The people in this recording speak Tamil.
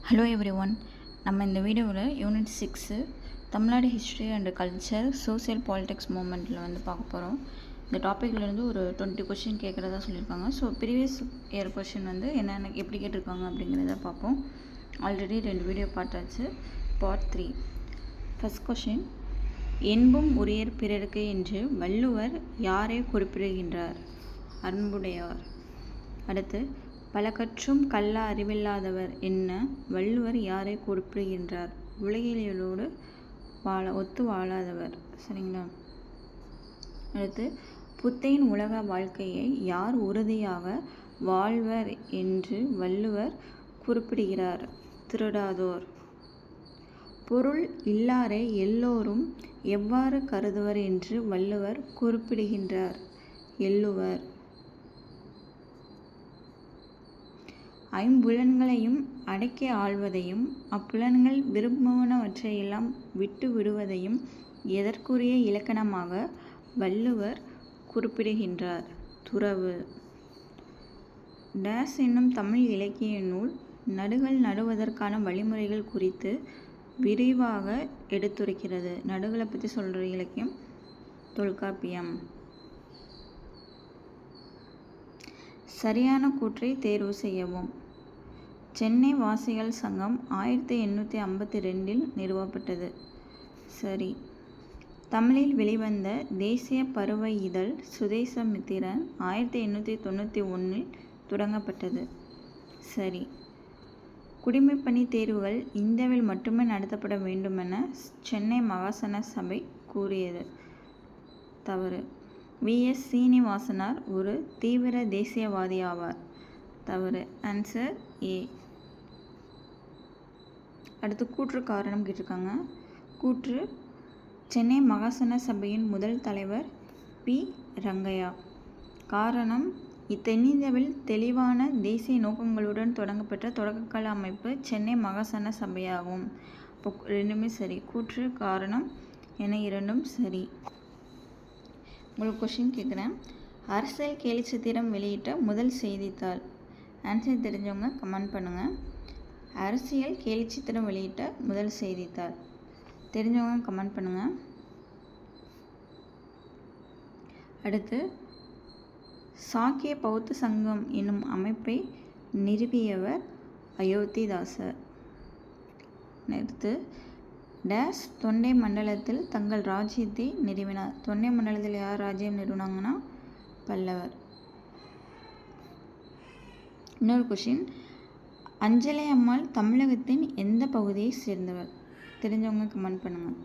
Hello every one. நம்ம இந்த வீடியோவில் unit 6 Tamil Nadu history and culture social politics மூமெண்ட்டில் பார்க்க போகிறோம். இந்த டாப்பிக்லேருந்து ஒரு 20 கொஷின் கேட்குறதா சொல்லியிருக்காங்க. ஸோ ப்ரீவியஸ் இயர் கொஷின் என்னென்ன எப்படி கேட்டிருக்காங்க அப்படிங்கிறத பார்ப்போம். ஆல்ரெடி 2 வீடியோ பார்த்தாச்சு. பார்ட் 3. ஃபர்ஸ்ட் கொஷின், என்பும் உரியர் பிறருக்கு என்று வள்ளுவர் யாரை குறிப்பிடுகின்றார்? அன்புடையார். அடுத்து, பல கற்றும் கள்ள அறிவில்லாதவர் என்ன வள்ளுவர் யாரை குறிப்பிடுகின்றார்? உலகியலோடு ஒத்து வாழாதவர். சரிங்களா? அடுத்து, புத்தையின் உலக வாழ்க்கையை யார் உறுதியாக வாழ்வர் என்று வள்ளுவர் குறிப்பிடுகிறார்? திருடாதோர். பொருள் இல்லாரை எல்லோரும் எவ்வாறு கருதுவர் என்று வள்ளுவர் குறிப்பிடுகின்றார்? எள்ளுவர். ஐம்புலன்களையும் அடக்கி ஆள்வதையும் அப்புலன்கள் விரும்புவனவற்றையெல்லாம் விட்டு விடுவதையும் எதற்குரிய இலக்கணமாக வள்ளுவர் குறிப்பிடுகின்றார்? துறவு. டேஸ் என்னும் தமிழ் இலக்கிய நூல் நடுகள் நடுவதற்கான வழிமுறைகள் குறித்து விரிவாக எடுத்துரைக்கிறது. நடுகளை பற்றி சொல்கிற இலக்கியம் தொல்காப்பியம். சரியான கூற்றை தேர்வு செய்யவும். சென்னை வாசிகள் சங்கம் 1852 நிறுவப்பட்டது. சரி. தமிழில் வெளிவந்த தேசிய பருவ இதழ் சுதேசமித்திரன் 1891 தொடங்கப்பட்டது. சரி. குடிமைப்பணி தேர்வுகள் இந்தியாவில் மட்டுமே நடத்தப்பட வேண்டுமென சென்னை மகாசன சபை கூறியது. தவறு. V.S. சீனிவாசனார் ஒரு தீவிர தேசியவாதி ஆவார். தவறு. Answer A. அடுத்து, கூற்று காரணம் கேட்டிருக்காங்க. கூற்று, சென்னை மகாசன சபையின் முதல் தலைவர் பி. ரங்கையா. காரணம், தென்னிந்தியாவில் தெளிவான தேசிய நோக்கங்களுடன் தொடங்கப்பட்ட தொடக்ககால அமைப்பு சென்னை மகாசன சபையாகும். இப்போ ரெண்டுமே சரி. கூற்று, காரணம் என இரண்டும் சரி. உங்களுக்கு கொஷின் கேட்குறேன். அரசியல் கேலிச்சித்திரம் வெளியிட்ட முதல் செய்தித்தாள். ஆன்சர் தெரிஞ்சவங்க கமெண்ட் பண்ணுங்கள். அரசியல் கேலிச்சித்திரம் வெளியிட்ட முதல் செய்தித்தாள் தெரிஞ்சவங்க கமெண்ட் பண்ணுங்கள். அடுத்து, சாக்கிய பௌத்த சங்கம் என்னும் அமைப்பை நிறுவியவர் அயோத்திதாசர். அடுத்து, டேஸ் தொண்டை மண்டலத்தில் தங்கள் ராஜ்யத்தை நிறுவினார். தொண்டை மண்டலத்தில் யார் ராஜ்யம் நிறுவனாங்கன்னா பல்லவர். இன்னொரு கொஷின், அஞ்சலை அம்மாள் தமிழகத்தின் எந்த பகுதியை சேர்ந்தவர்? தெரிஞ்சவங்க கமெண்ட் பண்ணுங்கள்.